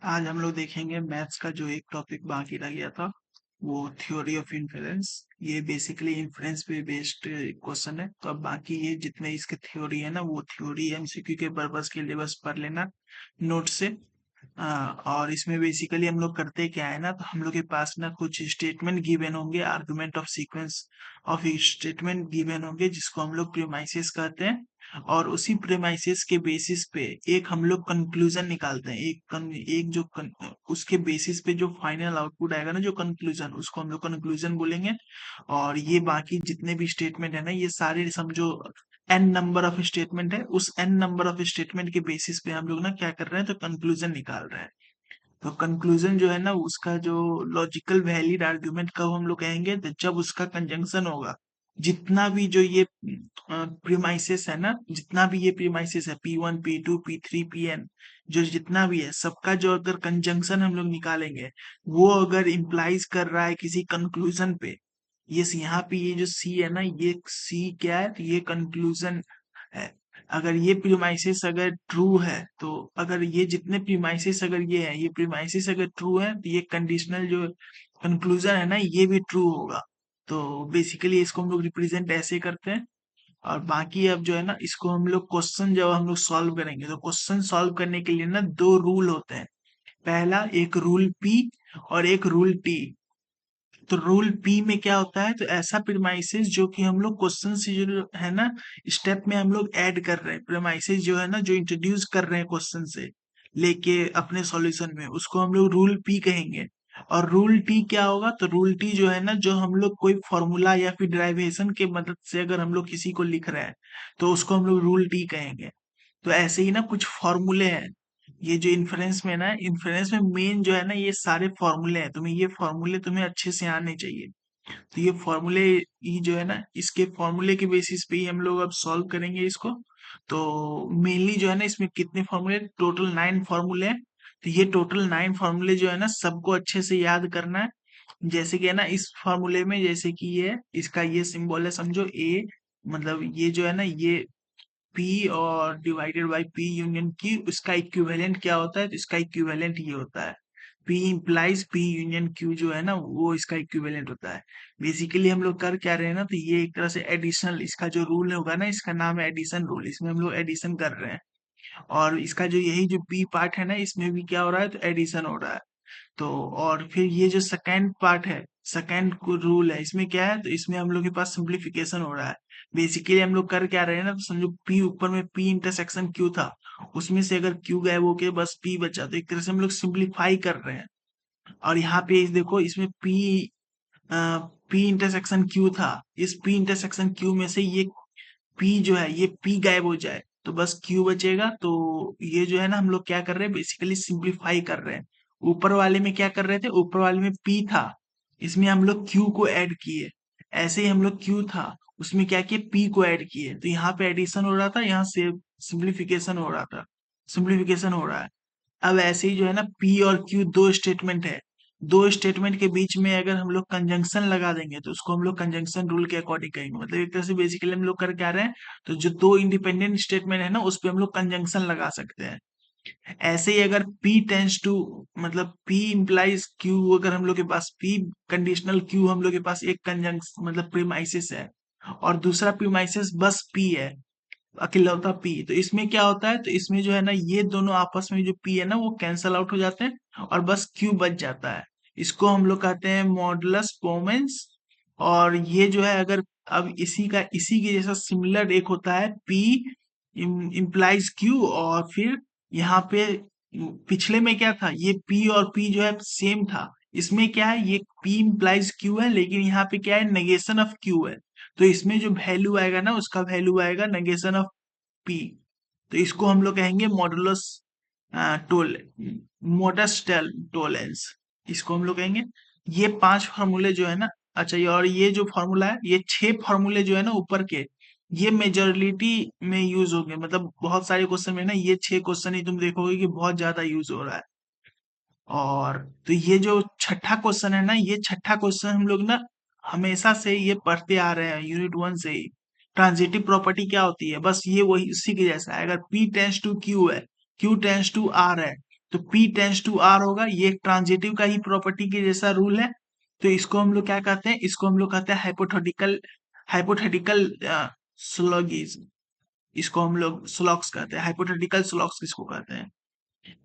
आज हम लोग देखेंगे मैथ्स का जो एक टॉपिक बाकी रह गया था वो थ्योरी ऑफ इन्फेरेंस। ये बेसिकली इन्फेरेंस पे बेस्ड क्वेश्चन है। तो अब बाकी ये जितने इसके थ्योरी है ना वो थ्योरी एमसीक्यू के पर्पस के लिए बस पढ़ लेना नोट से। और इसमें बेसिकली हम लोग करते क्या है ना, तो हम लोग के पास ना कुछ स्टेटमेंट गिवन होंगे, argument of sequence of statement given होंगे जिसको हम लोग प्रीमाइसेस कहते हैं। और उसी प्रेमाइसिस के बेसिस पे एक हम लोग कंक्लूजन निकालते हैं। उसके बेसिस पे जो फाइनल आउटपुट आएगा ना, जो कंक्लूजन, उसको हम लोग कंक्लूजन बोलेंगे। और ये बाकी जितने भी स्टेटमेंट है ना, ये सारे समझो एन नंबर ऑफ स्टेटमेंट है। उस एन नंबर ऑफ स्टेटमेंट के बेसिस पे हम लोग ना क्या कर रहे हैं, तो कंक्लूजन निकाल रहे हैं। तो कंक्लूजन जो है ना, उसका जो लॉजिकल वैलिड आर्ग्यूमेंट कब हम लोग कहेंगे, तो जब उसका कंजंक्शन होगा। जितना भी जो ये प्रीमाइसेस है ना, जितना भी ये प्रीमाइसेस है P1 P2 P3 Pn, जो जितना भी है सबका जो अगर कंजंक्शन हम लोग निकालेंगे, वो अगर इम्प्लाइज कर रहा है किसी कंक्लूजन पे। ये यहाँ पे ये जो सी है ना, ये सी क्या है, तो ये कंक्लूजन है। अगर ये प्रीमाइसेस अगर ट्रू है, तो अगर ये जितने प्रीमाइसेस अगर ये है, ये प्रीमाइसेस अगर ट्रू है, तो ये कंडीशनल जो कंक्लूजन है ना, ये भी ट्रू होगा। तो बेसिकली इसको हम लोग रिप्रेजेंट ऐसे करते हैं। और बाकी अब जो है ना, इसको हम लोग क्वेश्चन जब हम लोग सॉल्व करेंगे, तो क्वेश्चन सॉल्व करने के लिए ना दो रूल होते हैं। पहला एक रूल पी और एक रूल टी। तो रूल पी में क्या होता है, तो ऐसा प्रीमाइसेस जो कि हम लोग क्वेश्चन से जो है ना, स्टेप में हम लोग ऐड कर रहे हैं, प्रीमाइसेस जो है ना, जो इंट्रोड्यूस कर रहे हैं क्वेश्चन से लेके अपने सॉल्यूशन में, उसको हम लोग रूल पी कहेंगे। और रूल टी क्या होगा, तो रूल टी जो है ना, जो हम लोग कोई फॉर्मूला या फिर डेरिवेशन के मदद से अगर हम लोग किसी को लिख रहे हैं, तो उसको हम लोग रूल टी कहेंगे। तो ऐसे ही ना कुछ फॉर्मूले हैं। ये जो इन्फ्रेंस में ना, इन्फ्रेंस में मेन जो है ना, ये सारे फॉर्मूले हैं। तुम्हें ये फॉर्मूले तुम्हें अच्छे से आने चाहिए। तो ये फॉर्मूले, ये जो है ना, इसके फॉर्मूले के बेसिस पे ही हम लोग अब सॉल्व करेंगे इसको। तो मेनली जो है ना, इसमें कितने फॉर्मूले, टोटल 9 फॉर्मूले हैं। तो ये टोटल 9 फॉर्मूले जो है ना, सबको अच्छे से याद करना है। जैसे कि है ना, इस फॉर्मूले में जैसे कि ये इसका ये सिंबल है, समझो ए। मतलब ये जो है ना, ये P और divided by P union Q, इसका इक्विवेलेंट क्या होता है, तो इसका इक्विवेलेंट ये होता है P implies P union Q, जो है ना वो इसका इक्विवेलेंट होता है। बेसिकली हम लोग कर क्या रहे हैं ना, तो ये एक तरह से एडिशनल, इसका जो रूल होगा ना, इसका नाम है एडिशन रूल। इसमें हम लोग एडिशन कर रहे हैं। और इसका जो यही जो बी पार्ट है ना, इसमें भी क्या हो रहा है, तो एडिशन हो रहा है। तो और फिर ये जो सेकंड पार्ट है, सेकंड रूल है, इसमें क्या है, तो इसमें हम लोग के पास सिंप्लीफिकेशन हो रहा है। बेसिकली हम लोग कर क्या रहे हैं ना, तो समझो पी ऊपर में पी इंटरसेक्शन क्यू था, उसमें से अगर क्यू गायब होके बस पी बचा, तो एक तरह से हम लोग सिंप्लीफाई कर रहे हैं। और यहाँ पे देखो, इसमें पी इंटरसेक्शन क्यू था। इस पी इंटरसेक्शन क्यू में से ये पी जो है, ये पी गायब हो जाए तो बस क्यू बचेगा। तो ये जो है ना, हम लोग क्या कर रहे हैं, बेसिकली सिंप्लीफाई कर रहे हैं। ऊपर वाले में क्या कर रहे थे, ऊपर वाले में पी था, इसमें हम लोग क्यू को ऐड किए। ऐसे ही हम लोग क्यू था, उसमें क्या किए, पी को ऐड किए। तो यहाँ पे एडिशन हो रहा था, यहाँ से सिंप्लीफिकेशन हो रहा था, सिंप्लीफिकेशन हो रहा है। अब ऐसे ही जो है ना, पी और क्यू दो स्टेटमेंट है। दो स्टेटमेंट के बीच में अगर हम लोग कंजंक्शन लगा देंगे, तो उसको हम लोग कंजंक्शन रूल के अकॉर्डिंग कहेंगे। मतलब एक तरह से बेसिकली हम लोग कर क्या रहे हैं, तो जो दो इंडिपेंडेंट स्टेटमेंट है ना, उस पे हम लोग कंजंक्शन लगा सकते हैं। ऐसे ही अगर P टेंस टू, मतलब P इंप्लाइज Q, अगर हम लोग के पास P कंडीशनल Q, हम लोग के पास एक कंजंक्शन मतलब प्रीमाइसिस है, और दूसरा प्रीमाइसिस बस P है, अकेलौता P। तो इसमें क्या होता है, तो इसमें जो है ना, ये दोनों आपस में जो P है ना, वो कैंसल आउट हो जाते हैं और बस Q बच जाता है। इसको हम लोग कहते हैं मॉडुलस पोमेंस। और ये जो है, अगर अब इसी के जैसा सिमिलर एक होता है P इम्प्लाइज Q। और फिर यहाँ पे पिछले में क्या था, ये P और P जो है सेम था। इसमें क्या है, ये P इम्प्लाइज Q है, लेकिन यहाँ पे क्या है, नेगेशन ऑफ Q है। तो इसमें जो वैल्यू आएगा ना, उसका वैल्यू आएगा नेगेशन ऑफ P। तो इसको हम लोग कहेंगे मॉडुलस टोल मोडस टोलेंस, इसको हम लोग कहेंगे। ये 5 फॉर्मूले जो है ना, अच्छा, ये और ये जो फॉर्मूला है, ये 6 फॉर्मूले जो है ना ऊपर के, ये मेजोरिटी में यूज होंगे। मतलब बहुत सारे क्वेश्चन में ना, ये 6 क्वेश्चन ही तुम देखोगे कि बहुत ज्यादा यूज हो रहा है। और तो ये जो छठा क्वेश्चन है ना, ये छठा क्वेश्चन हम लोग ना हमेशा से ये पढ़ते आ रहे हैं, यूनिट 1 से ही। ट्रांजिटिव प्रॉपर्टी क्या होती है, बस ये वही उसी के जैसा है। अगर P टेंस टू Q है, Q टेंस टू R है, तो P टेंस टू R होगा, ये एक ट्रांजिटिव का ही प्रॉपर्टी के जैसा रूल है। तो इसको हम लोग क्या कहते हैं, इसको हम लोग कहते हैं हाइपोथेटिकल हाइपोथेटिकल सिलोगिज्म। इसको हम लोग स्लॉक्स कहते हैं, हाइपोथेटिकल स्लॉक्स किसको कहते हैं।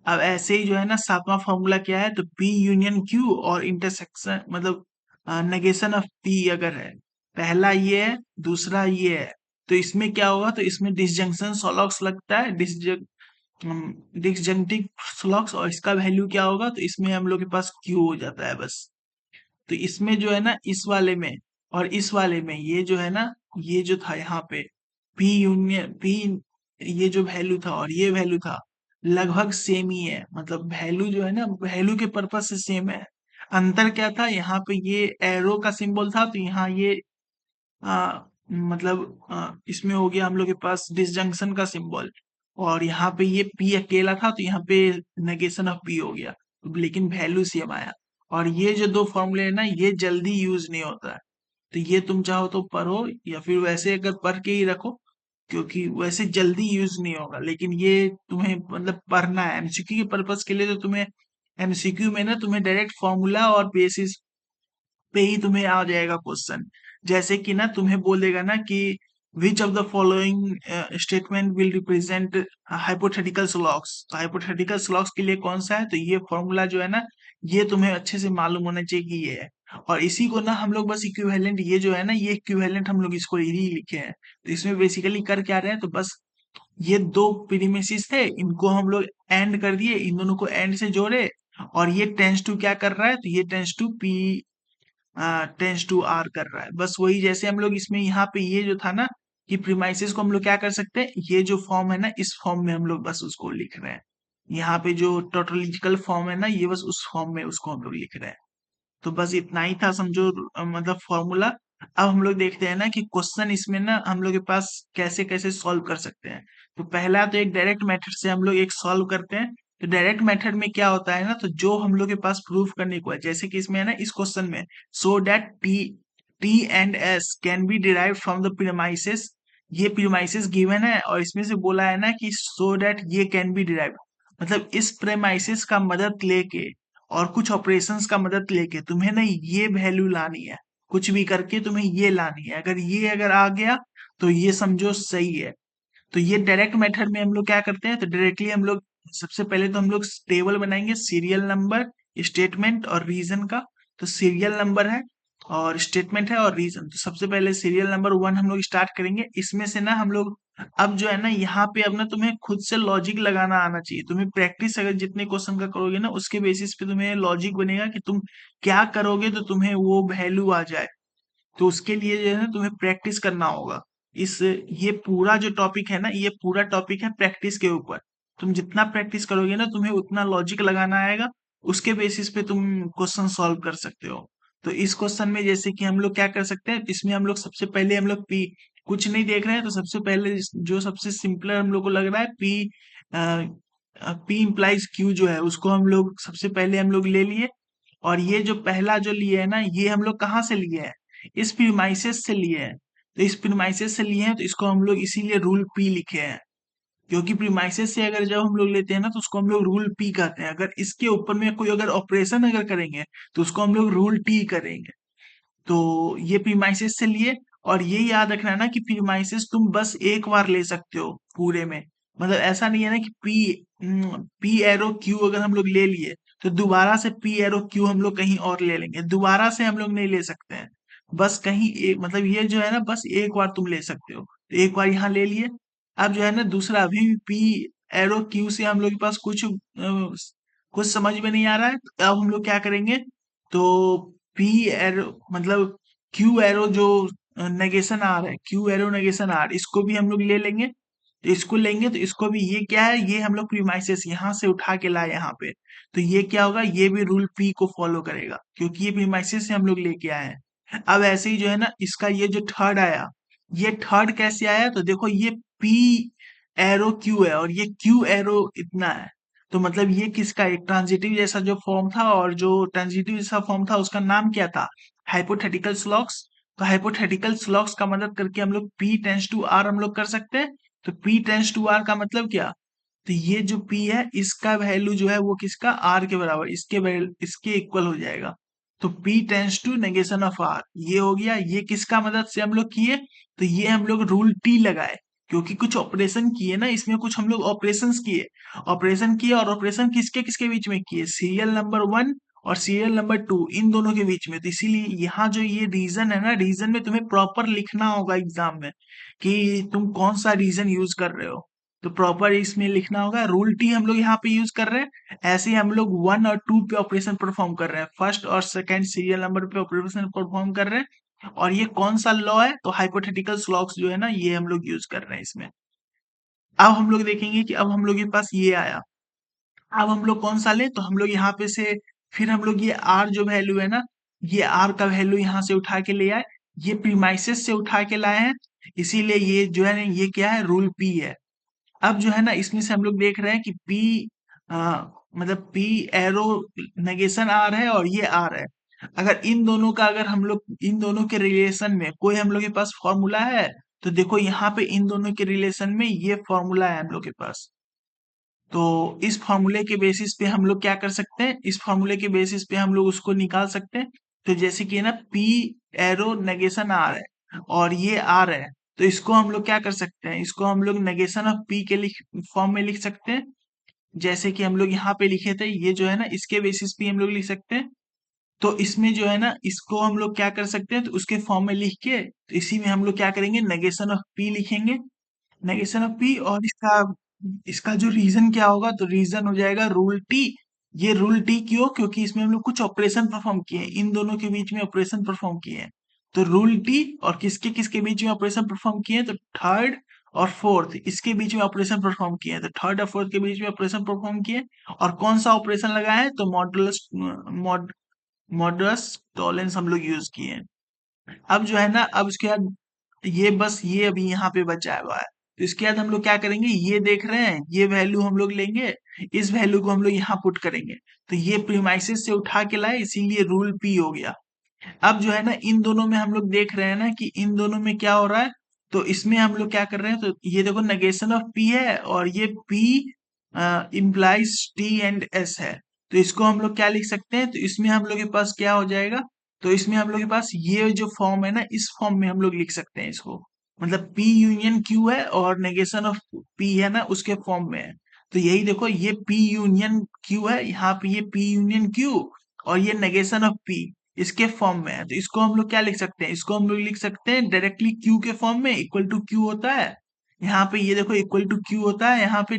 अब ऐसे ही जो है ना सातवां फॉर्मूला क्या है, तो P यूनियन Q और इंटरसेक्शन मतलब नेगेशन ऑफ P अगर है, पहला ये है दूसरा ये है, तो इसमें क्या होगा, तो इसमें डिसजंक्शन सोलॉक्स लगता है, डिसजंक्टिव सोलॉक्स, और इसका वैल्यू क्या होगा, तो इसमें हम लोग के पास Q हो जाता है बस। तो इसमें जो है ना इस वाले में और इस वाले में ये जो है ना, ये जो था यहाँ पे P यूनियन P, ये जो वैल्यू था और ये वैल्यू था लगभग सेम ही है, मतलब वैल्यू जो है ना वैल्यू के पर्पज से सेम है। अंतर क्या था, यहाँ पे ये एरो का सिंबल था, तो यहाँ ये मतलब इसमें हो गया हम लोग के पास डिसजंक्शन का सिंबल, और यहाँ पे ये P अकेला था, तो यहाँ पे नेगेशन ऑफ P हो गया, लेकिन वैल्यू सेम आया। और ये जो दो फॉर्मूले है ना, ये जल्दी यूज नहीं होता है, तो ये तुम चाहो तो पढ़ो या फिर वैसे अगर पढ़ के ही रखो, क्योंकि वैसे जल्दी यूज नहीं होगा, लेकिन ये तुम्हें मतलब पढ़ना है एमसीक्यू के पर्पज के लिए। तो तुम्हें एमसीक्यू में ना तुम्हें डायरेक्ट फॉर्मूला और बेसिस पे ही तुम्हें आ जाएगा क्वेश्चन। जैसे कि ना तुम्हें बोलेगा ना कि which of the following statement will represent hypothetical slocks, तो हाइपोथेटिकल स्लॉक्स के लिए कौन सा है, तो ये फॉर्मूला जो है ना ये तुम्हें अच्छे से मालूम होना चाहिए कि ये है। और इसी को ना हम लोग बस इक्विवेलेंट, ये जो है ना ये इक्विवेलेंट हम लोग इसको ही लिखे हैं। तो इसमें बेसिकली कर क्या रहे हैं, तो बस ये दो प्रीमिसेस थे, इनको हम लोग एंड कर दिए, इन दोनों को एंड से जोड़े, और ये टेंस टू क्या कर रहा है, तो ये tends to P tends to R कर रहा है। बस वही जैसे हम लोग इसमें यहाँ पे ये जो था ना कि प्रीमाइसेस को हम लोग क्या कर सकते हैं, ये जो फॉर्म है ना इस फॉर्म में हम लोग बस उसको लिख रहे हैं। यहाँ पे जो टोटोलॉजिकल फॉर्म है ना ये बस उस फॉर्म में उसको हम लोग लिख रहे हैं। तो बस इतना ही था समझो, मतलब फॉर्मूला। अब हम लोग देखते हैं ना कि क्वेश्चन इसमें ना हम लोग के पास कैसे कैसे सॉल्व कर सकते हैं। तो पहला तो एक डायरेक्ट मेथड से हम लोग एक सॉल्व करते हैं। तो डायरेक्ट मेथड में क्या होता है ना, तो जो हम लोग के पास प्रूफ करने को है, जैसे कि इसमें है ना इस क्वेश्चन में so that T and S can be derive from the premises, ये प्रीमाइसेस गिवन है और इसमें से बोला है ना कि सो दैट ये कैन बी डिराइव, मतलब इस प्रेमाइसिस का मदद लेके और कुछ ऑपरेशंस का मदद लेके तुम्हें ना ये वैल्यू लानी है, कुछ भी करके तुम्हें ये लानी है। अगर ये अगर आ गया तो ये समझो सही है। तो ये डायरेक्ट मेथड में हम लोग क्या करते हैं, तो डायरेक्टली हम लोग सबसे पहले तो हम लोग टेबल बनाएंगे सीरियल नंबर, स्टेटमेंट और रीजन का। तो सीरियल नंबर है और स्टेटमेंट है और रीजन, तो सबसे पहले सीरियल नंबर 1 हम लोग स्टार्ट करेंगे। इसमें से ना हम लोग अब जो है ना यहाँ पे अब ना तुम्हें खुद से लॉजिक लगाना आना चाहिए। तुम्हें प्रैक्टिस अगर जितने क्वेश्चन का करोगे ना उसके बेसिस पे तुम्हें लॉजिक बनेगा कि तुम क्या करोगे तो तुम्हें वो वैल्यू आ जाए। तो उसके लिए जो है ना तुम्हें प्रैक्टिस करना होगा। इस ये पूरा जो टॉपिक है ना ये पूरा टॉपिक है प्रैक्टिस के ऊपर। तुम जितना प्रैक्टिस करोगे ना तुम्हें उतना लॉजिक लगाना आएगा, उसके बेसिस पे तुम क्वेश्चन सॉल्व कर सकते हो। तो इस क्वेश्चन में जैसे कि हम लोग क्या कर सकते हैं, इसमें हम लोग सबसे पहले हम लोग पी कुछ नहीं देख रहे हैं, तो सबसे पहले जो सबसे सिंपलर हम लोग को लग रहा है पी इंप्लाइज क्यू जो है उसको हम लोग सबसे पहले हम लोग ले लिए। और ये जो पहला जो लिए है ना ये हम लोग कहाँ से लिए हैं, इस प्रीमाइसेस से लिए हैं। तो इस प्रीमाइसेस से लिए हैं तो इसको हम लोग इसीलिए रूल पी लिखे हैं, क्योंकि प्रीमाइसेस से अगर जब हम लोग लेते हैं ना तो उसको हम लोग रूल पी कहते हैं। अगर इसके ऊपर में कोई अगर ऑपरेशन अगर करेंगे तो उसको हम लोग रूल टी करेंगे। तो ये प्रीमाइसेस से लिए, और ये याद रखना ना कि प्रीमाइसेस तुम बस एक बार ले सकते हो पूरे में, मतलब ऐसा नहीं है ना कि पी एरो क्यू अगर हम लोग ले लिए तो दोबारा से पी एरो क्यू हम लोग कहीं और ले लेंगे, दोबारा से हम लोग नहीं ले सकते हैं। बस कहीं एक मतलब ये जो है ना बस एक बार तुम ले सकते हो, तो एक बार यहाँ ले लिए। अब जो है ना दूसरा अभी पी एरो क्यू से हम लोग के पास कुछ समझ में नहीं आ रहा है, तो अब हम लोग क्या करेंगे, तो पी एरो मतलब क्यू एरो जो नेगेशन आर है, क्यू एरो नेगेशन आर, इसको भी हम लोग ले लेंगे। तो इसको लेंगे तो इसको भी, ये क्या है, ये हम लोग प्रीमाइसेस यहाँ से उठा के लाए यहाँ पे, तो ये क्या होगा, ये भी रूल पी को फॉलो करेगा क्योंकि ये प्रीमाइसेस से हम लोग लेके आए हैं। अब ऐसे ही जो है ना इसका ये जो थर्ड आया, ये थर्ड कैसे आया, तो देखो ये पी एरो क्यू है और ये क्यू एरो इतना है, तो मतलब ये किसका एक ट्रांजिटिव जैसा जो फॉर्म था, और जो ट्रांजिटिव जैसा फॉर्म था उसका नाम क्या था, हाइपोथेटिकल स्लॉक्स। तो हाइपोथेटिकल स्लॉक्स का मदद करके हम लोग पी टेंस टू आर हम लोग कर सकते हैं। तो पी टेंस टू आर का मतलब क्या, तो ये जो p है इसका वैल्यू जो है वो किसका r के बराबर, इसके इक्वल हो जाएगा। तो p tends to negation of r, ये हो गया। ये किसका मदद से हम लोग किए, तो ये हम लोग रूल t लगाए, क्योंकि कुछ ऑपरेशन किए ना, इसमें कुछ हम लोग ऑपरेशंस किए, और ऑपरेशन किसके किसके बीच में किए, सीरियल नंबर 1 और सीरियल नंबर 2 इन दोनों के बीच में। तो इसीलिए यहाँ जो ये रीजन है ना, रीजन में तुम्हें प्रॉपर लिखना होगा एग्जाम में कि तुम कौन सा रीजन यूज कर रहे हो। तो प्रॉपर इसमें लिखना होगा। रूल टी हम लोग यहाँ पे यूज कर रहे हैं, ऐसे ही हम लोग 1 और 2 पे ऑपरेशन परफॉर्म कर रहे हैं, फर्स्ट और सेकंड सीरियल नंबर पे ऑपरेशन परफॉर्म कर रहे हैं। और ये कौन सा लॉ है, तो हाइपोथेटिकल स्लॉक्स जो है ना, ये हम लोग यूज कर रहे हैं इसमें। अब हम लोग देखेंगे कि अब हम लोग के पास ये आया, अब हम लोग कौन सा ले, तो हम लोग यहाँ पे से फिर हम लोग ये आर जो वैल्यू है ना, ये आर का वैल्यू यहाँ से उठा के ले आए, ये प्रीमाइसेस से उठा के लाए हैं, इसीलिए ये जो है ना, ये क्या है, रूल पी है। अब जो है ना, इसमें से हम लोग देख रहे हैं कि P मतलब P एरो नेगेशन आर है और ये आर है। अगर इन दोनों का, अगर हम लोग इन दोनों के रिलेशन में कोई हम लोग के पास फॉर्मूला है, तो देखो यहाँ पे इन दोनों के रिलेशन में ये फॉर्मूला है हम लोग के पास। तो इस फॉर्मूले के बेसिस पे हम लोग क्या कर सकते हैं, इस फॉर्मूले के बेसिस पे हम लोग उसको निकाल सकते हैं। तो जैसे कि है ना, P एरो नेगेशन आर है और ये आर है, तो इसको हम लोग क्या कर सकते हैं, इसको हम लोग नेगेशन ऑफ P के लिख फॉर्म में लिख सकते हैं। जैसे कि हम लोग यहाँ पे लिखे थे, ये जो है ना, इसके बेसिस पे हम लोग लिख सकते हैं। तो इसमें जो है ना, इसको हम लोग क्या कर सकते हैं, तो उसके फॉर्म में लिख के, तो इसी में हम लोग क्या करेंगे, नेगेशन ऑफ P लिखेंगे, नेगेशन ऑफ P। और इसका इसका जो रीजन क्या होगा, तो रीजन हो जाएगा रूल टी। ये रूल टी क्यों, क्योंकि इसमें हम लोग कुछ ऑपरेशन परफॉर्म किए हैं, इन दोनों के बीच में ऑपरेशन परफॉर्म किए हैं। तो रूल टी, और किसके किसके बीच में ऑपरेशन परफॉर्म किए हैं, तो थर्ड और फोर्थ इसके बीच में ऑपरेशन परफॉर्म किए हैं, तो थर्ड और फोर्थ के बीच में ऑपरेशन परफॉर्म किए। और कौन सा ऑपरेशन लगाए हैं, तो मॉडुलस टॉलेंस हम लोग यूज किए हैं। अब जो है ना, अब उसके बाद ये बस ये अभी यहाँ पे बचा हुआ है। तो इसके बाद हम लोग क्या करेंगे, ये देख रहे हैं, ये वैल्यू हम लोग लेंगे, इस वैल्यू को हम लोग यहाँ पुट करेंगे। तो ये प्रीमाइसेस से उठा के लाए, इसीलिए रूल पी हो गया। अब जो है ना, इन दोनों में हम लोग देख रहे हैं ना कि इन दोनों में क्या हो रहा है। तो इसमें हम लोग क्या कर रहे हैं, तो ये देखो नेगेशन ऑफ पी है और ये P implies T and S है। तो इसको हम लोग क्या लिख सकते हैं, तो इसमें हम लोग के पास क्या हो जाएगा, तो इसमें हम लोग के पास ये जो फॉर्म है ना, इस फॉर्म में हम लोग लिख सकते हैं इसको। मतलब P यूनियन Q है और नेगेशन ऑफ P है ना, उसके फॉर्म में है। तो यही देखो, ये P यूनियन Q है, यहाँ पे ये P यूनियन Q और ये नेगेशन ऑफ P इसके फॉर्म में है। तो इसको हम लोग क्या लिख सकते हैं, इसको हम लोग लिख सकते हैं डायरेक्टली Q के फॉर्म में, इक्वल टू Q होता है। यहाँ पे ये देखो इक्वल टू Q होता है, यहाँ पे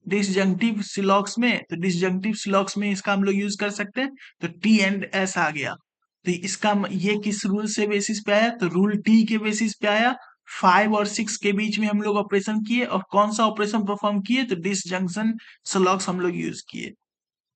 डिसजंक्टिव सिलॉक्स में, तो डिसजंक्टिव सिलॉक्स में इसका हम लोग यूज कर सकते हैं। तो टी एंड एस आ गया। तो इसका ये किस रूल से बेसिस पे आया, तो रूल टी के बेसिस पे आया। 5 और 6 के बीच में हम लोग ऑपरेशन किए, और कौन सा ऑपरेशन परफॉर्म किए, तो डिसजंक्शन सिलॉक्स हम लोग यूज किए।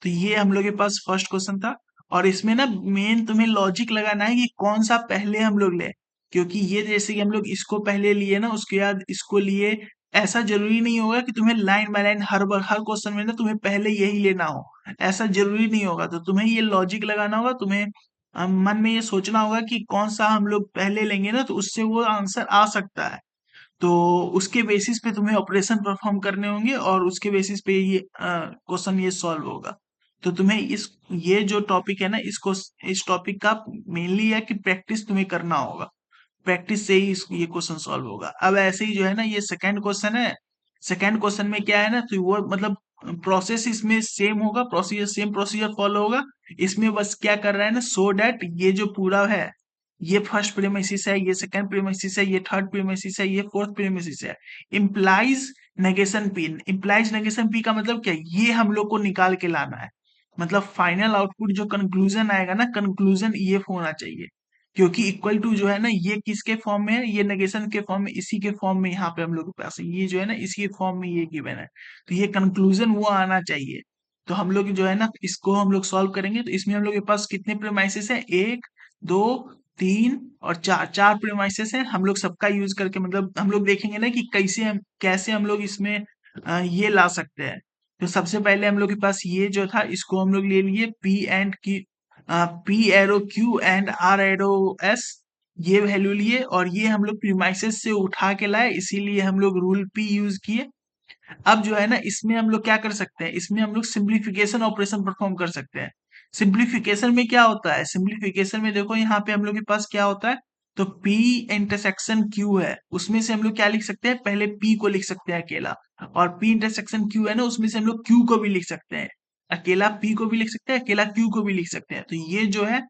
तो ये हम लोग के पास फर्स्ट क्वेश्चन था। और इसमें ना मेन तुम्हें लॉजिक लगाना है कि कौन सा पहले हम लोग ले, क्योंकि ये जैसे कि हम लोग इसको पहले लिए ना, उसके बाद इसको लिए, ऐसा जरूरी नहीं होगा कि तुम्हें line by line her bar her question में ना तुम्हें पहले यही लेना हो, ऐसा जरूरी नहीं होगा। तो तुम्हें ये लॉजिक लगाना होगा, तुम्हें मन में ये सोचना होगा कि कौन सा हम लोग पहले लेंगे ना, तो उससे वो आंसर आ सकता है। तो उसके बेसिस पे तुम्हें ऑपरेशन परफॉर्म करने होंगे और उसके बेसिस पे ये क्वेश्चन ये सॉल्व होगा। तो तुम्हें इस ये जो टॉपिक है ना, इसको इस टॉपिक का मेनली है कि प्रैक्टिस तुम्हें करना होगा, प्रैक्टिस से ही ये क्वेश्चन सॉल्व होगा। अब ऐसे ही जो है ना, ये सेकंड क्वेश्चन है। सेकंड क्वेश्चन में क्या है ना, तो वो मतलब प्रोसेस इसमें सेम होगा, प्रोसीजर सेम प्रोसीजर फॉलो होगा। इसमें बस क्या कर रहा है ना, सो डैट ये जो पूरा है, ये फर्स्ट प्रीमिसिस है, ये सेकंड प्रीमिसिस है, ये थर्ड प्रीमिसिस है, ये फोर्थ प्रीमिसिस है। Implies negation P, implies negation P का मतलब क्या है, ये हम लोग को निकाल के लाना है। मतलब फाइनल आउटपुट जो कंक्लूजन आएगा ना, कंक्लूजन ये होना चाहिए। क्योंकि इक्वल टू जो है ना, ये किसके फॉर्म में है, ये नेगेशन के फॉर्म में, इसी के फॉर्म में यहाँ पे हम लोग के पास है, ये जो है ना, इसी के फॉर्म में ये गिवन है। तो ये कंक्लूजन वो आना चाहिए। तो हम लोग जो है ना, इसको हम लोग सॉल्व करेंगे। तो इसमें हम लोग के पास कितने प्रेमाइसेस है, एक, दो, तीन और चार, चार प्रेमाइसेस है। हम लोग सबका यूज करके, मतलब हम लोग देखेंगे ना कि कैसे हम लोग इसमें ये ला सकते हैं। तो सबसे पहले हम लोग के पास ये जो था, इसको हम लोग ले लिए P and P arrow Q and R arrow S, ये वैल्यू लिए, और ये हम लोग प्रीमाइसेस से उठा के लाए, इसीलिए हम लोग रूल P यूज किए। अब जो है ना इसमें हम लोग क्या कर सकते हैं, इसमें हम लोग सिंप्लीफिकेशन ऑपरेशन परफॉर्म कर सकते हैं। सिंप्लीफिकेशन में क्या होता है, सिंप्लीफिकेशन में देखो यहाँ पे हम लोग के पास क्या होता है, तो P इंटरसेक्शन Q है, उसमें से हम लोग क्या लिख सकते हैं, पहले P को लिख सकते हैं अकेला, और P इंटरसेक्शन Q है ना, उसमें से हम लोग Q को भी लिख सकते हैं, अकेला P को भी लिख सकते हैं, अकेला Q को भी लिख सकते हैं। तो ये जो है,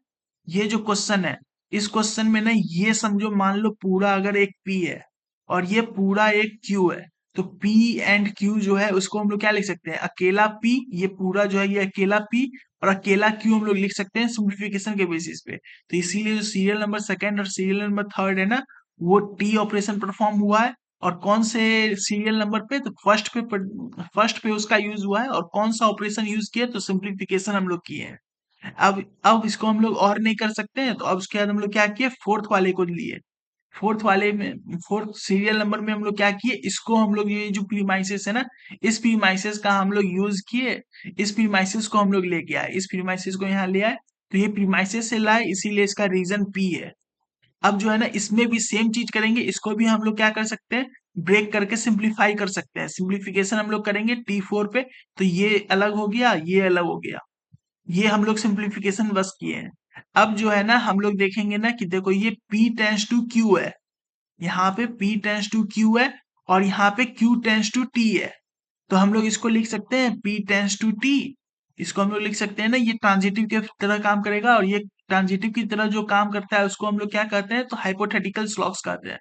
ये जो क्वेश्चन है, इस क्वेश्चन में ना ये समझो, मान लो पूरा अगर एक P है और ये पूरा एक Q है, तो P एंड Q जो है उसको हम लोग क्या लिख सकते हैं, अकेला P, ये पूरा जो है ये अकेला P और अकेला Q हम लोग लिख सकते हैं सिंप्लीफिकेशन के बेसिस पे। तो इसीलिए जो सीरियल नंबर सेकंड और सीरियल नंबर थर्ड है ना, वो T ऑपरेशन परफॉर्म हुआ है। और कौन से सीरियल नंबर पे, तो फर्स्ट पे उसका यूज हुआ है, और कौन सा ऑपरेशन यूज किया, तो सिंप्लीफिकेशन हम लोग किए हैं। अब इसको हम लोग और नहीं कर सकते हैं, तो अब उसके बाद हम लोग क्या किए, फोर्थ वाले को लिए। फोर्थ वाले में, फोर्थ सीरियल नंबर में हम लोग क्या किए, इसको हम लोग ये जो प्रीमाइसिस है ना, इस प्रीमाइसिस का हम लोग यूज किए, इस प्रीमाइसिस को हम लोग लेके आए, इस प्रीमाइसिस को यहाँ ले आए, तो ये प्रीमाइसिस से लाए, इसीलिए इसका रीजन पी है। अब जो है ना इसमें भी सेम चीज करेंगे, इसको भी हम लोग क्या कर सकते हैं, ब्रेक करके सिंप्लीफाई कर सकते हैं। सिंप्लीफिकेशन हम लोग करेंगे T4 पे, तो ये अलग हो गया, ये अलग हो गया, ये हम लोग सिंप्लीफिकेशन बस किए हैं। अब जो है ना हम लोग देखेंगे ना कि देखो ये P टेंस टू Q है, यहाँ पे P टेंस टू Q है, और यहाँ पे Q टेंस टू T है। तो हम लोग इसको लिख सकते हैं P टेंस टू T, इसको हम लोग लिख सकते हैं ना, ये ट्रांजिटिव के तरह काम करेगा, और ये ट्रांजिटिव की तरह जो काम करता है उसको हम लोग क्या कहते हैं, तो हाइपोथेटिकल स्लॉक्स कहते हैं।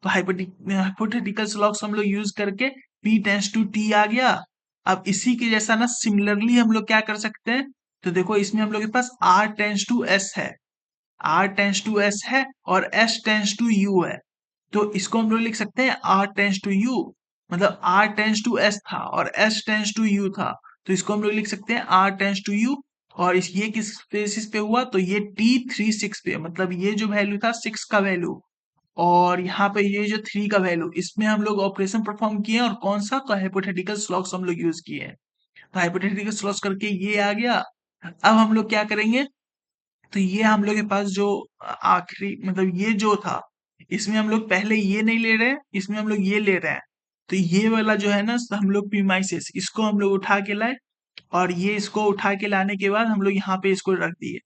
तो हाइपोथेटिकल स्लॉक्स हम लोग यूज करके P टेंस टू T आ गया। अब इसी के जैसा ना सिमिलरली हम लोग क्या कर सकते हैं, तो देखो इसमें हम लोग के पास R टेंस टू S है, R टेंस टू S है, और S टेंस टू U है। तो इसको हम लोग लिख सकते हैं R टेंस टू U, मतलब R टेंस टू S था और S टेंस टू U था, तो इसको हम लोग लिख सकते हैं R टेंस टू U। और इस ये किस बेसिस पे हुआ, तो ये T36 पे, मतलब ये जो वैल्यू था 6 का वैल्यू, और यहाँ पे ये जो 3 का वैल्यू, इसमें हम लोग ऑपरेशन परफॉर्म किए हैं, और कौन सा, तो हाइपोथेटिकल स्लॉक्स हम लोग यूज किए हैं। तो हाइपोथेटिकल स्लॉक्स करके ये आ गया। अब हम लोग क्या करेंगे, तो ये हम लोग के पास जो आखिरी, मतलब ये जो था, इसमें हम लोग पहले ये नहीं ले रहे हैं, इसमें हम लोग ये ले रहे हैं। तो ये वाला जो है ना, हम लोग पीमाइसिस, इसको हम लोग उठा के लाए, और ये इसको उठा के लाने के बाद हम लोग यहाँ पे इसको रख दिए।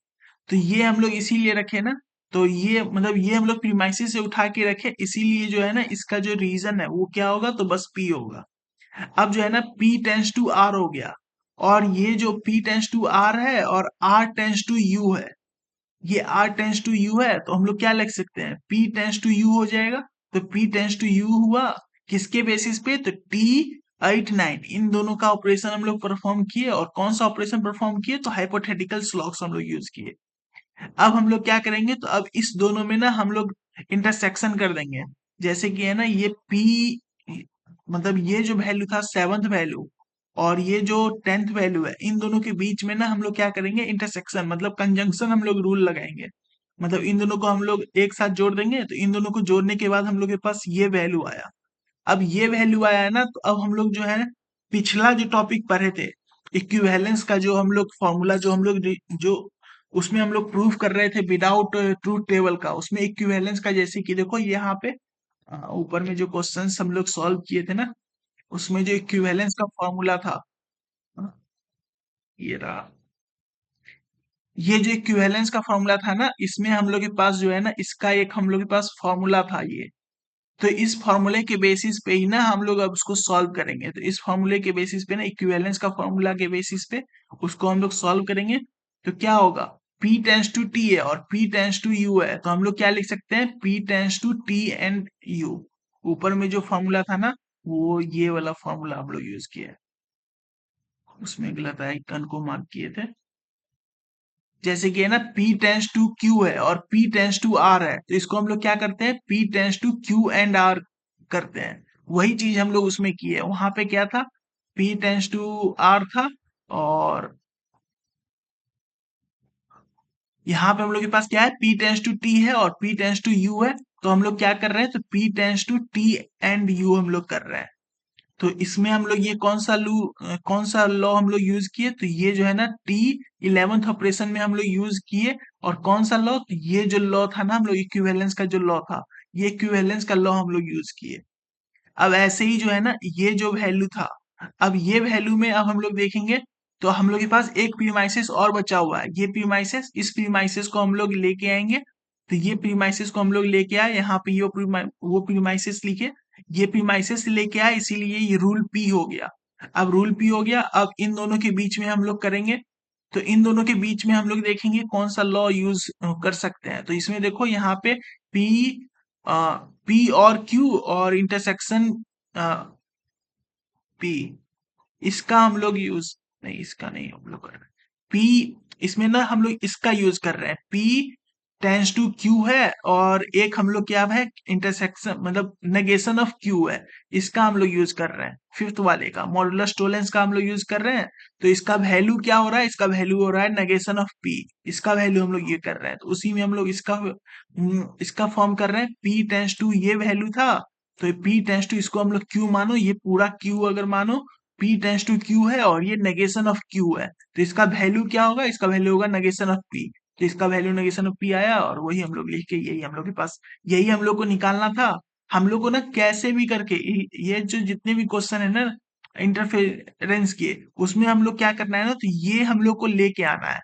तो ये हम लोग इसीलिए रखे ना, तो ये मतलब ये हम लोग प्रीमाइसिस से उठा के रखे, इसीलिए जो है ना इसका जो रीजन है वो क्या होगा, तो बस P होगा। अब जो है ना P टेंस टू R हो गया, और ये जो P टेंस टू R है और R टेंस टू U है, ये R टेंस टू U है, तो हम लोग क्या लिख सकते हैं, P टेंस टू U हो जाएगा। तो P टेंस टू U हुआ, किसके बेसिस पे, तो T89, इन दोनों का ऑपरेशन हम लोग परफॉर्म किए, और कौन सा ऑपरेशन परफॉर्म किए, तो हाइपोथेटिकल स्लॉक्स हम लोग यूज किए। अब हम लोग क्या करेंगे, तो अब इस दोनों में ना हम लोग इंटरसेक्शन कर देंगे। जैसे कि है ना ये P, मतलब ये जो वैल्यू था सेवंथ वैल्यू, और ये जो 10th वैल्यू है, इन दोनों के बीच में ना हम लोग क्या करेंगे, इंटरसेक्शन मतलब कंजंक्शन हम लोग रूल लगाएंगे। मतलब इन दोनों को हम लोग एक साथ जोड़ देंगे, तो इन दोनों को जोड़ने के बाद हम लोग के पास ये वैल्यू आया। अब ये वैल्यू आया है ना, तो अब हम लोग जो है पिछला जो टॉपिक पढ़े थे, इक्विवेलेंस का जो हम लोग फॉर्मूला, जो हम लोग जो उसमें हम लोग प्रूफ कर रहे थे विदाउट ट्रूथ टेबल का, उसमें इक्विवेलेंस का, जैसे कि देखो यहाँ पे ऊपर में जो क्वेश्चंस हम लोग सॉल्व किए थे ना, उसमें जो इक्विवेलेंस का फॉर्मूला था, अ, ये रहा, ये जो इक्विवेलेंस का फॉर्मूला था ना, इसमें हम लोग के पास जो है ना, इसका एक हम लोग के पास फॉर्मूला था ये। तो इस फॉर्मूले के बेसिस पे ही ना हम लोग अब उसको सॉल्व करेंगे। तो इस फॉर्मूले के बेसिस पे ना, इक्विवेलेंस का फॉर्मूला के बेसिस पे उसको हम लोग सॉल्व करेंगे। तो क्या होगा, P टेंस टू T है और P टेंस टू U है, तो हम लोग क्या लिख सकते हैं, P tends to T and U। ऊपर में जो फॉर्मूला था ना, वो ये वाला फॉर्मूला हम लोग यूज किया है, उसमें गलत आइकन को मार्क किए थे। जैसे कि है ना P टेंस टू Q है और P टेंस टू R है, तो इसको हम लोग क्या करते हैं, P tends to Q and R करते हैं। वही चीज हम लोग उसमें की है, वहां पे क्या था, P टेंस टू R था, और यहाँ पे हम लोग के पास क्या है, P टेंस टू T है और P टेंस टू U है। तो हम लोग क्या कर रहे हैं, तो P tends to T and U हम लोग कर रहे हैं। तो इसमें हम लोग ये कौन सा लॉ हम लोग यूज किए, तो ये जो है ना T11th ऑपरेशन में हम लोग यूज किए। और कौन सा लॉ, तो ये जो लॉ था ना, हम लोग इक्विवेलेंस का जो लॉ था, ये इक्विवेलेंस का लॉ हम लोग यूज किए। अब ऐसे ही जो है ना ये जो वैल्यू था, अब ये वैल्यू में अब हम लोग देखेंगे तो हम लोग के पास एक प्रीमाइसिस और बचा हुआ है। ये प्रीमाइसिस, इस प्रीमाइसिस को हम लोग लेके आएंगे। तो ये प्रीमाइसिस को हम लोग लेके आए, यहाँ पे ये वो प्रीमाइसिस लिखे, ये प्रीमाइसिस लेके आए, इसीलिए ये रूल पी हो गया। अब रूल पी हो गया, अब इन दोनों के बीच में हम लोग करेंगे। तो इन दोनों के बीच में हम लोग देखेंगे कौन सा लॉ यूज कर सकते हैं। तो इसमें देखो यहाँ पे पी, पी और क्यू और इंटरसेक्शन पी, इसका हम लोग यूज, नहीं इसका नहीं हम लोग कर रहे हैं। पी, इसमें ना हम लोग इसका यूज कर रहे हैं, पी टेंस टू क्यू है, और एक हम लोग क्या है इंटरसेक्शन मतलब नेगेशन ऑफ क्यू है, इसका हम लोग यूज कर रहे हैं। फिफ्थ वाले का मॉडुलस टोलेंस का हम लोग यूज कर रहे हैं। तो इसका वैल्यू क्या हो रहा है, इसका वैल्यू हो रहा है नेगेशन ऑफ पी, इसका वैल्यू हम लोग ये कर रहे हैं। तो उसी में हम लोग इसका फॉर्म कर रहे हैं, पी टेंस टू ये वैल्यू था, तो पी टेंस टू इसको हम लोग क्यू मानो, ये पूरा क्यू अगर मानो, पी टेंस टू क्यू है और ये नेगेशन ऑफ क्यू है, तो इसका वैल्यू क्या होगा, इसका वैल्यू होगा नेगेशन ऑफ पी। तो इसका वैल्यू नेगेशन ऑफ पी आया, और वही हम लोग लिख के, यही हम लोग के पास, यही हम लोग को निकालना था। हम लोग को ना कैसे भी करके ये जो जितने भी क्वेश्चन है ना इंटरफेरेंस के, उसमें हम लोग क्या करना है ना, तो ये हम लोग को लेके आना है।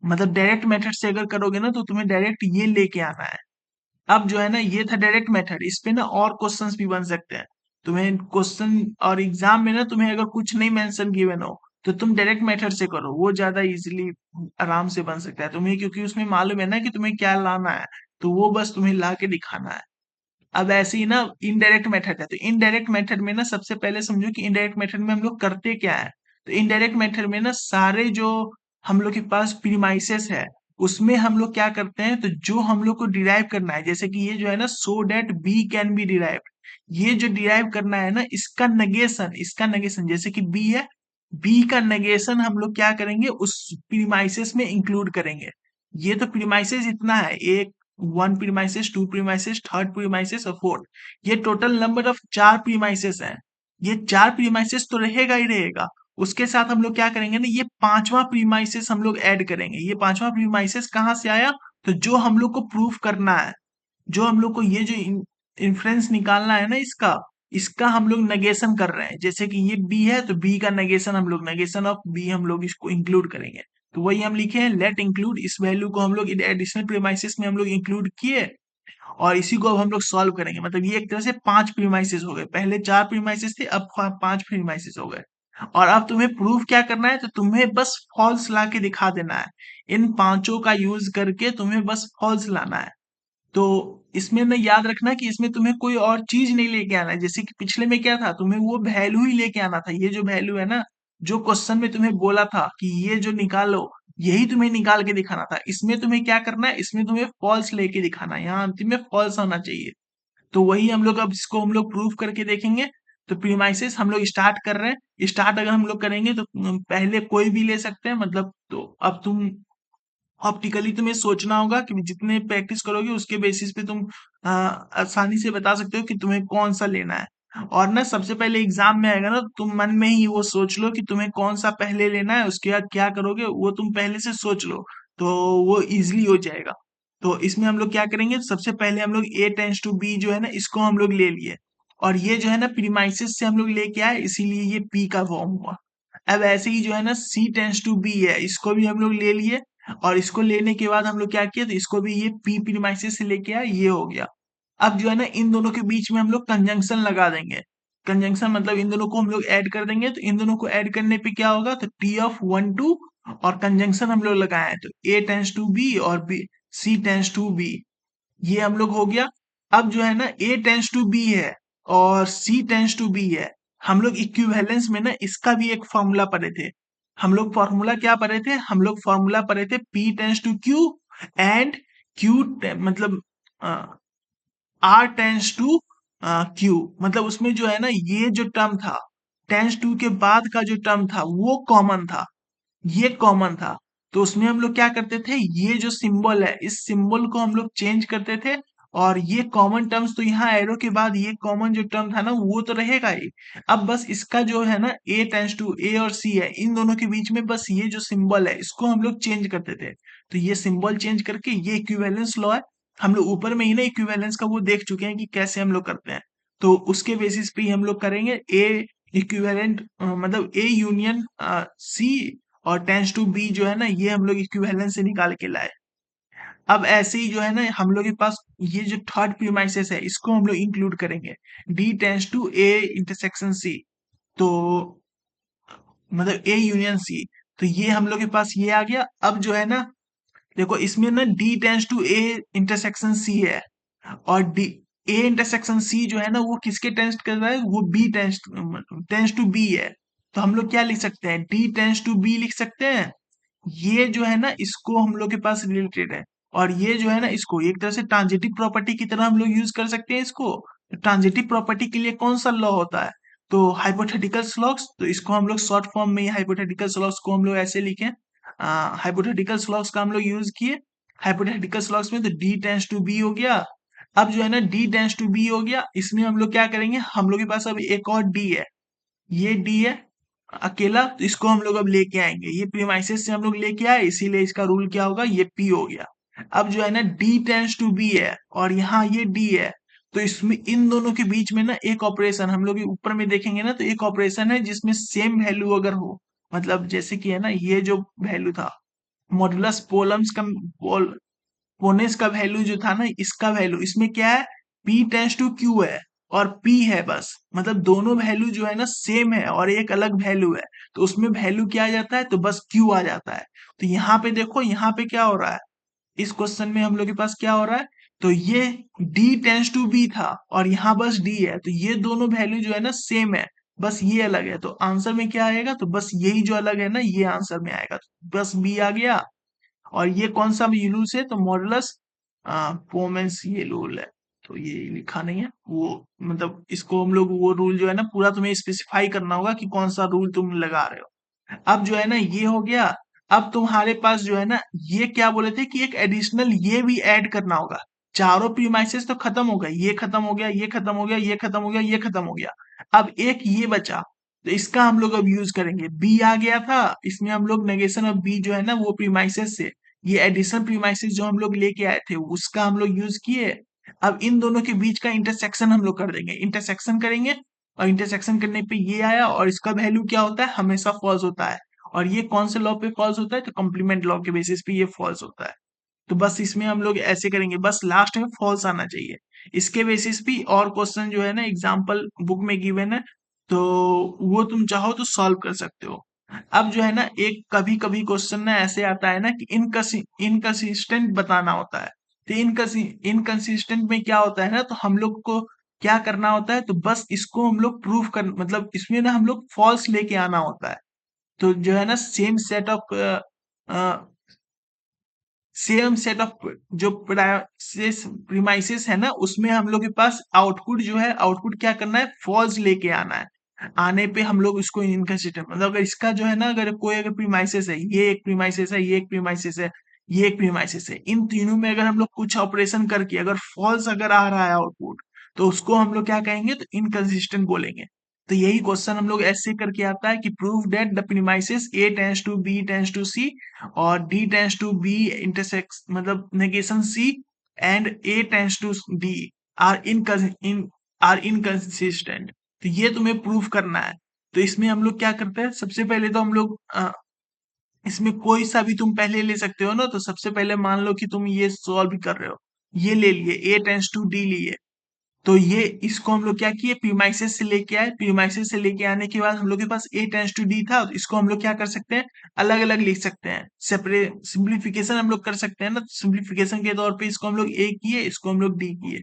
मतलब डायरेक्ट मेथड से अगर करोगे ना तो तुम्हें डायरेक्ट ये लेके आना है। अब जो है ना ये था डायरेक्ट मेथड, इस पे ना और क्वेश्चंस भी बन सकते हैं। तुम्हें क्वेश्चन और एग्जाम में ना तुम्हें अगर कुछ नहीं मेंशन गिवन हो तो तुम डायरेक्ट मेथड से करो, वो ज्यादा इजीली आराम से बन सकता है तुम्हें, क्योंकि उसमें मालूम है ना कि तुम्हें क्या लाना है, तो वो बस तुम्हें ला के दिखाना है। अब ऐसे ही ना इनडायरेक्ट मेथड है, तो इनडायरेक्ट मेथड में ना सबसे पहले समझो कि इनडायरेक्ट मेथड में हम लोग करते क्या है। तो इनडायरेक्ट मेथड में ना सारे जो हम लोग के पास प्रीमाइसेस है, उसमें हम लोग क्या करते हैं, तो जो हम लोग को डिराइव करना है, जैसे कि ये जो है ना so that B can be derive, ये जो डिराइव करना है ना इसका नेगेशन जैसे कि बी है, बी का नेगेशन हम लोग क्या करेंगे उस प्रीमाइसेस में इंक्लूड करेंगे। ये तो प्रीमाइसेस इतना है, एक one premises, two premises, third premises और फोर्थ, ये टोटल नंबर ऑफ चार प्रीमाइसेस हैं। ये चार प्रीमाइसेस तो रहेगा ही रहेगा, उसके साथ हम लोग क्या करेंगे ना, ये पांचवा प्रीमाइसेस हम लोग ऐड करेंगे। ये पांचवा प्रीमाइसेस कहाँ से आया, तो जो हम लोग को प्रूफ करना है, जो हम लोग को ये जो इन्फ्रेंस निकालना है ना, इसका इसका हम लोग नेगेशन कर रहे हैं। जैसे कि ये बी है तो बी का नेगेशन हम लोग, नेगेशन ऑफ बी हम लोग इसको इंक्लूड करेंगे। तो वही हम लिखे हैं लेट इंक्लूड, इस वैल्यू को हम लोग एडिशनल प्रीमाइसेस में हम लोग इंक्लूड किए, और इसी को अब हम लोग सॉल्व करेंगे। मतलब ये एक तरह से पांच प्रीमाइसेस हो गए, पहले चार प्रीमाइसेस थे, अब पांच प्रीमाइसेस हो गए। और अब तुम्हें प्रूफ क्या करना है, तो तुम्हें बस फॉल्स ला के दिखा देना है। इन पांचों का यूज करके तुम्हें बस फॉल्स लाना है। तो इसमें ना याद रखना कि इसमें तुम्हें कोई और चीज नहीं लेके आना है। जैसे कि पिछले में क्या था, तुम्हें वो वैल्यू ही लेके आना था। ये जो वैल्यू है ना, जो क्वेश्चन में तुम्हें बोला था कि ये जो निकालो, यही तुम्हें निकाल के दिखाना था। इसमें तुम्हें क्या करना है, इसमें तुम्हें फॉल्स लेके दिखाना है, यहाँ अंतिम में फॉल्स आना चाहिए। तो वही हम लोग अब इसको हम लोग प्रूफ करके देखेंगे। तो प्रीमाइसेस हम लोग स्टार्ट कर रहे हैं, स्टार्ट अगर हम लोग करेंगे तो पहले कोई भी ले सकते हैं। मतलब तो अब तुम ऑप्टिकली तुम्हें सोचना होगा कि जितने प्रैक्टिस करोगे उसके बेसिस पे तुम आसानी से बता सकते हो कि तुम्हें कौन सा लेना है। और ना सबसे पहले एग्जाम में आएगा ना, तुम मन में ही वो सोच लो कि तुम्हें कौन सा पहले लेना है, उसके बाद क्या करोगे वो तुम पहले से सोच लो, तो वो इजिली हो जाएगा। तो इसमें हम लोग क्या करेंगे, सबसे पहले हम लोग ए टेंस टू बी जो है ना, इसको हम लोग ले लिए, और ये जो है ना प्रीमाइसिस से हम लोग लेके आए, इसीलिए ये पी का फॉर्म हुआ। अब ऐसे ही जो है ना सी टेंस टू बी है, इसको भी हम लोग ले लिए, और इसको लेने के बाद हम लोग क्या किया, तो इसको भी ये पी प्रीमाइसिस से लेके आए, ये हो गया। अब जो है ना इन दोनों के बीच में हम लोग कंजंक्शन लगा देंगे। कंजंक्शन मतलब इन दोनों को हम लोग ऐड कर देंगे। तो इन दोनों को ऐड करने पे क्या होगा, तो टी ऑफ वन टू, और कंजंक्शन हम लोग लगाए हैं, तो ए टेंस टू बी और B, C tends to B, ये हम लोग हो गया। अब जो है ना ए टेंस टू बी है और सी टेंस टू बी है, हम लोग इक्विवेलेंस में ना इसका भी एक फॉर्मूला पढ़े थे। हम लोग फॉर्मूला क्या पढ़े थे, हम लोग फॉर्मूला पढ़े थे P tends to Q and Q, मतलब आर टेंस टू क्यू। मतलब उसमें जो है ना ये जो टर्म था, टेंस टू के बाद का जो टर्म था वो कॉमन था, ये कॉमन था। तो उसमें हम लोग क्या करते थे, ये जो सिंबल है इस सिंबल को हम लोग चेंज करते थे, और ये कॉमन टर्म्स तो यहाँ एरो के बाद ये कॉमन जो टर्म था ना वो तो रहेगा ही। अब बस इसका जो है ना ए टेंस टू, ए और सी है, इन दोनों के बीच में बस ये जो सिंबल है इसको हम लोग चेंज करते थे। तो ये सिंबल चेंज करके ये इक्विवेलेंस लॉ है। हम लोग ऊपर में ही ना इक्विवेलेंस का वो देख चुके हैं कि कैसे हम लोग करते हैं। तो उसके बेसिस पे ही हम लोग करेंगे ए इक्विवेलेंट, मतलब ए यूनियन सी और टेंस टू बी जो है ना, ये हम लोग इक्विवेलेंस से निकाल के लाए। अब ऐसे ही जो है ना हम लोग के पास ये जो थर्ड प्रीमाइसेस है इसको हम लोग इंक्लूड करेंगे, D tends to A intersection C. तो मतलब ए यूनियन सी, तो ये हम लोग के पास ये आ गया। अब जो है ना देखो इसमें ना D tends to A intersection C है, और डी ए इंटरसेक्शन सी जो है ना वो किसके टेंस कर रहा है, वो बी टेंस टू बी है। तो हम लोग क्या लिख सकते हैं, डी टेंस टू बी लिख सकते हैं। ये जो है ना इसको हम लोग के पास रिलेटेड है, और ये जो है ना इसको एक तरह से ट्रांजिटिव प्रॉपर्टी की तरह हम लोग यूज कर सकते हैं इसको। ट्रांजिटिव प्रॉपर्टी के लिए कौन सा लॉ होता है, तो हाइपोथेटिकल स्लॉक्स। तो इसको हम लोग शॉर्ट फॉर्म में हाइपोथेटिकल स्लॉक्स को हम लोग ऐसे लिखें, हाइपोथेटिकल स्लॉक्स का हम लोग यूज किए। हाइपोथेटिकल स्लॉक्स में तो डी टेंस टू बी हो गया। अब जो है ना डी टेंस टू बी हो गया, इसमें हम लोग क्या करेंगे, हम लोग के पास अब एक और डी है, ये डी है अकेला, तो इसको हम लोग अब लेके आएंगे, ये प्रीमाइसेस से हम लोग लेके आए, इसीलिए इसका रूल क्या होगा, ये पी हो गया। अब जो है ना डी टेंस टू बी है और यहाँ ये डी है, तो इसमें इन दोनों के बीच में ना एक ऑपरेशन हम लोग ऊपर में देखेंगे ना, तो एक ऑपरेशन है जिसमें सेम वैल्यू अगर हो, मतलब जैसे कि है ना ये जो वैल्यू था मॉडुलस पोलम्स का पोनेस का वैल्यू जो था ना, इसका वैल्यू इसमें क्या है, p टेंस टू q है और p है बस, मतलब दोनों वैल्यू जो है ना सेम है और एक अलग वैल्यू है, तो उसमें वैल्यू क्या आ जाता है, तो बस q आ जाता है। तो यहाँ पे देखो यहाँ पे क्या हो रहा है, इस क्वेश्चन में हम लोग के पास क्या हो रहा है, तो ये d टेंस टू b था और यहाँ बस d है, तो ये दोनों वैल्यू जो है ना सेम है, बस ये अलग है। तो आंसर में क्या आएगा, तो बस यही जो अलग है ना ये आंसर में आएगा, तो बस b आ गया। और ये कौन सा रूल से, तो मॉडुलस पोमेंस ये रूल है, तो ये लिखा नहीं है वो, मतलब इसको हम लोग वो रूल जो है ना पूरा तुम्हें स्पेसिफाई करना होगा कि कौन सा रूल तुम लगा रहे हो। अब जो है ना ये हो गया। अब तुम्हारे पास जो है ना ये क्या बोले थे कि एक एडिशनल ये भी ऐड करना होगा। चारों प्रीमाइसेस तो खत्म हो गए, ये खत्म हो गया, ये खत्म हो गया, ये खत्म हो गया, ये खत्म हो गया। अब एक ये बचा, तो इसका हम लोग अब यूज करेंगे। बी आ गया था, इसमें हम लोग नेगेशन ऑफ बी जो है ना वो प्रीमाइसेस से ये एडिशन प्रीमाइसेस जो हम लोग लेके आए थे उसका हम लोग यूज किए। अब इन दोनों के बीच का इंटरसेक्शन हम लोग कर देंगे, इंटरसेक्शन करेंगे, और इंटरसेक्शन करने पे ये आया, और इसका वैल्यू क्या होता है, हमेशा फॉल्स होता है। और ये कौन से लॉ पे फॉल्स होता है, तो कॉम्प्लीमेंट लॉ के बेसिस पे ये फॉल्स होता है। तो बस इसमें हम लोग ऐसे करेंगे, बस लास्ट में फॉल्स आना चाहिए। इसके बेसिस पे और क्वेश्चन जो है ना एग्जाम्पल बुक में गिवन है, तो वो तुम चाहो तो सॉल्व कर सकते हो। अब जो है ना एक कभी कभी क्वेश्चन ना ऐसे आता है ना कि इनकंसिस्टेंट बताना होता है। तो इनकंसिस्टेंट में क्या होता है ना, तो हम लोग को क्या करना होता है, तो बस इसको हम लोग प्रूफ कर, मतलब इसमें ना हम लोग फॉल्स लेके आना होता है। तो जो है ना सेम सेट ऑफ जो प्रीमाइसेस है ना उसमें हम लोग के पास आउटपुट जो है, आउटपुट क्या करना है, फॉल्स लेके आना है। आने पे हम लोग इसको इनकंसिस्टेंट, मतलब अगर इसका जो है ना अगर कोई अगर प्रीमाइसेस है, ये एक प्रीमाइसेस है, ये एक प्रीमाइसेस है, ये एक प्रीमाइसेस है, इन तीनों में अगर हम लोग कुछ ऑपरेशन करके अगर फॉल्स अगर आ रहा है आउटपुट, तो उसको हम लोग क्या कहेंगे, तो इनकंसिस्टेंट बोलेंगे। तो यही क्वेश्चन हम लोग ऐसे करके आता है कि prove that the premises A tends to B tends to C और D tends to B intersects मतलब negation C and A tends to D are in are inconsistent. तो ये तुम्हें प्रूफ करना है। तो इसमें हम लोग क्या करते हैं, सबसे पहले तो हम लोग इसमें कोई सा भी तुम पहले ले सकते हो ना, तो सबसे पहले मान लो कि तुम ये सॉल्व कर रहे हो, ये ले लिए ए टेंस टू डी लिए, तो ये इसको हम लोग क्या किए, प्रीमाइसेस से लेके आए, प्रीमाइसेस से लेके आने के बाद हम लोग के पास ए टेंस टू डी था, तो इसको हम लोग क्या कर सकते हैं, अलग अलग लिख सकते हैं, सेपरेट सिंप्लीफिकेशन हम लोग कर सकते हैं ना। सिंप्लीफिकेशन के तौर पे इसको हम लोग ए किए, इसको हम लोग डी किए।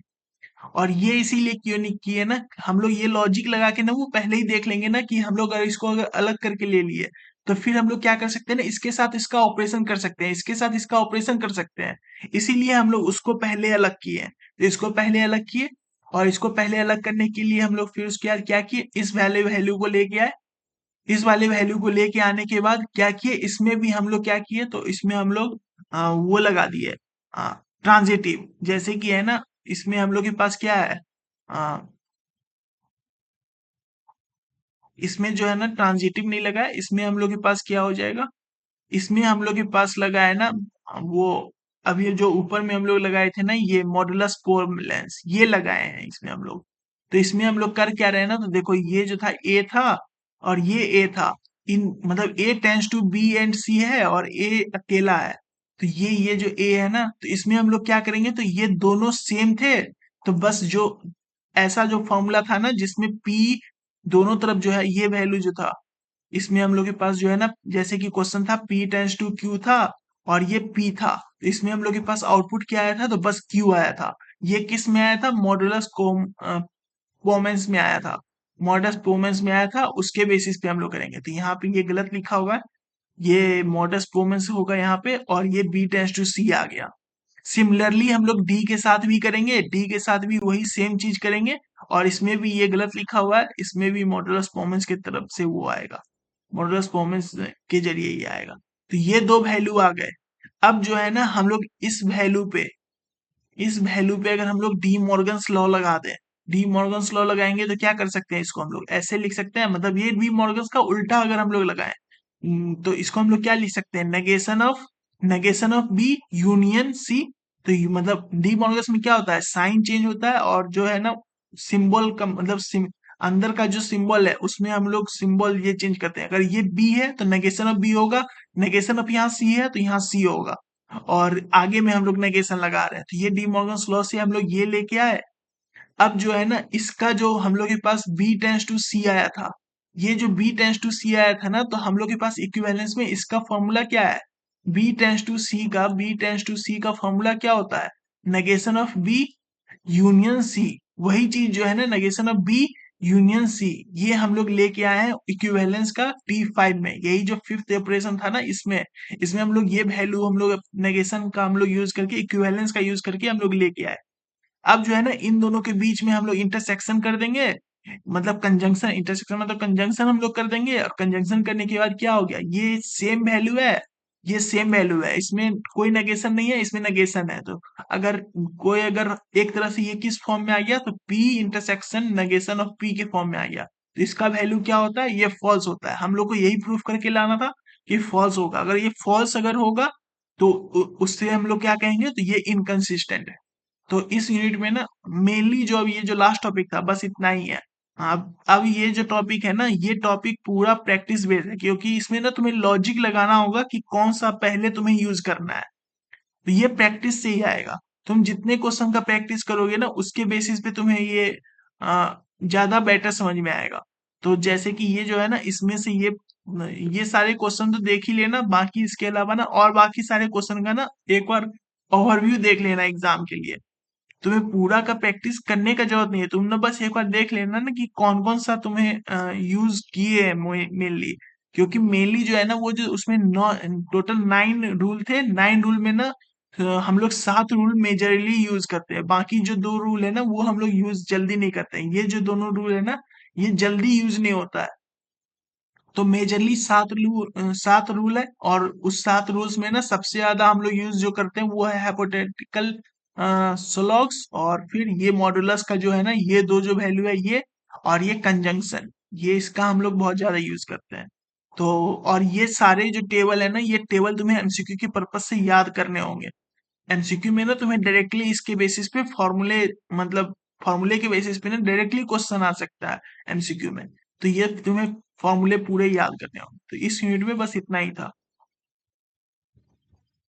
और ये इसीलिए क्यों नहीं किए ना, हम लोग ये लॉजिक लगा के ना वो पहले ही देख लेंगे ना कि हम लोग अगर इसको अगर अलग करके ले लिए, तो फिर हम लोग क्या कर सकते हैं ना, इसके साथ इसका ऑपरेशन कर सकते हैं, इसके साथ इसका ऑपरेशन कर सकते हैं। इसीलिए हम लोग उसको पहले अलग किए, तो इसको पहले अलग किए, और इसको पहले अलग करने के लिए हम लोग फिर उसके बाद क्या किए, इस वैल्यू वैल्यू को लेके आए। इस वाले वैल्यू को लेके आने के बाद क्या किए, इसमें भी हम लोग क्या किए, तो इसमें हम लोग वो लगा दिए ट्रांजिटिव, जैसे कि है ना इसमें हम लोग के पास क्या है, आ, इसमें जो है ना ट्रांजिटिव नहीं लगा है, इसमें हम लोग के पास क्या हो जाएगा, इसमें हम लोग के पास लगा है ना वो, अभी जो ऊपर में हम लोग लगाए थे ना ये मॉडुलस कोएफिशिएंट ये लगाए हैं इसमें हम लोग। तो इसमें हम लोग कर क्या रहे हैं ना, तो देखो ये जो था ए था और ये ए था, इन मतलब ए टेंस टू बी एंड सी है और ए अकेला है। तो ये जो ए है ना, तो इसमें हम लोग क्या करेंगे, तो ये दोनों सेम थे, तो बस जो ऐसा जो फॉर्मूला था ना जिसमें पी दोनों तरफ जो है ये वैल्यू जो था, इसमें हम लोग के पास जो है ना, जैसे कि क्वेश्चन था पी टेंस टू क्यू था और ये पी था, तो इसमें हम लोग के पास आउटपुट क्या आया था, तो बस क्यू आया था। ये किस में आया था, मॉडुलस पोमेंस में आया था, मॉडस पोमेंस में आया था, उसके बेसिस पे हम लोग करेंगे। तो यहाँ पे ये गलत लिखा हुआ है, ये मॉडस पोमेंस होगा यहाँ पे, और ये बी टेंस टू सी आ गया। सिमिलरली हम लोग डी के साथ भी करेंगे, डी के साथ भी वही सेम चीज करेंगे, और इसमें भी ये गलत लिखा हुआ है, इसमें भी मॉडुलस पोमेंस की तरफ से वो आएगा, मॉडुलस पोमेंस के जरिए ये आएगा। तो ये दो वैल्यू आ गए। अब जो है ना हम लोग इस वैल्यू पे अगर हम लोग डी मॉर्गन्स लॉ लगा दें, डी मॉर्गन्स लॉ लगाएंगे तो क्या कर सकते हैं, इसको हम लोग ऐसे लिख सकते हैं, मतलब ये डी मॉर्गन्स का उल्टा अगर हम लोग लगाएं, तो इसको हम लोग क्या लिख सकते हैं, negation of B union C. तो ये मतलब डी मॉर्गन्स में क्या होता है, साइन चेंज होता है, और जो है ना सिंबल का मतलब अंदर का जो सिंबल है उसमें हम लोग सिंबल ये चेंज करते हैं। अगर ये बी है तो नेगेशन ऑफ बी होगा, नेगेशन ऑफ यहाँ सी है तो यहाँ सी होगा, और आगे में हम लोग नेगेशन लगा रहे हैं। तो ये डी मॉर्गन्स लॉ से हम लोग ये लेके आए। अब जो है ना इसका जो हम लोग के पास बी टेंस टू सी आया था, ये जो बी टेंस टू सी आया था ना, तो हम लोग के पास इक्विवेलेंस में इसका फॉर्मूला क्या है, बी टेंस टू सी का फॉर्मूला क्या होता है, negation of B union C. वही चीज जो है ना, negation of B union C, ये हम लोग लेके आए हैं इक्विवेलेंस का T5 में। यही जो फिफ्थ ऑपरेशन था ना, इसमें इसमें हम लोग ये वैल्यू हम लोग नेगेशन का हम लोग यूज करके, इक्विवेलेंस का यूज करके हम लोग लेके आए। अब जो है ना इन दोनों के बीच में हम लोग इंटरसेक्शन कर देंगे, मतलब कंजंक्शन, इंटरसेक्शन मतलब कंजंक्शन हम लोग कर देंगे, और कंजंक्शन करने के बाद क्या हो गया, ये सेम वैल्यू है, ये सेम वैल्यू है, इसमें कोई नेगेशन नहीं है, इसमें नेगेशन है। तो अगर एक तरह से ये किस फॉर्म में आ गया, तो P intersection negation of P के फॉर्म में आ गया, तो इसका वैल्यू क्या होता है, ये फॉल्स होता है। हम लोग को यही प्रूफ करके लाना था कि फॉल्स होगा। अगर ये फॉल्स अगर होगा तो उससे हम लोग क्या कहेंगे, तो ये इनकंसिस्टेंट है। तो इस यूनिट में ना मेनली जो अब ये जो लास्ट टॉपिक था बस इतना ही है। अब ये जो टॉपिक है ना, ये टॉपिक पूरा प्रैक्टिस बेस्ड है, क्योंकि इसमें ना तुम्हें लॉजिक लगाना होगा कि कौन सा पहले तुम्हें यूज करना है। तो ये प्रैक्टिस से ही आएगा। तुम जितने क्वेश्चन का प्रैक्टिस करोगे ना, उसके बेसिस पे तुम्हें ये ज्यादा बेटर समझ में आएगा। तो जैसे कि ये जो है ना, इसमें से ये सारे क्वेश्चन तो देख ही लेना, बाकी इसके अलावा ना और बाकी सारे क्वेश्चन का ना एक बार ओवरव्यू देख लेना एग्जाम के लिए। तुम्हें पूरा का प्रैक्टिस करने का जरूरत नहीं है, तुम ना बस एक बार देख लेना ना कि कौन कौन सा तुम्हें यूज किए हैं मेनली। क्योंकि मेनली जो है ना, वो जो उसमें नौ टोटल 9 रूल थे, 9 रूल में ना हम लोग 7 रूल मेजरली यूज करते हैं, बाकी जो 2 रूल है ना वो हम लोग यूज जल्दी नहीं करते हैं। ये जो दोनों रूल है ना, ये जल्दी यूज नहीं होता है। तो मेजरली 7 रूल है, और उस 7 रूल्स में ना सबसे ज्यादा हम लोग यूज जो करते हैं वो है हाइपोथेटिकल सोलॉग्स, और फिर ये मॉडुलस का जो है ना, ये दो जो वैल्यू है ये, और ये कंजंक्शन, ये इसका हम लोग बहुत ज्यादा यूज करते हैं। तो और ये सारे जो टेबल है ना, ये टेबल तुम्हें एमसीक्यू के पर्पज से याद करने होंगे। एमसीक्यू में ना तुम्हें डायरेक्टली इसके बेसिस पे फॉर्मूले, मतलब फॉर्मूले के बेसिस पे ना डायरेक्टली क्वेश्चन आ सकता है एमसीक्यू में। तो ये तुम्हें फॉर्मूले पूरे याद करने होंगे। तो इस यूनिट में बस इतना ही था।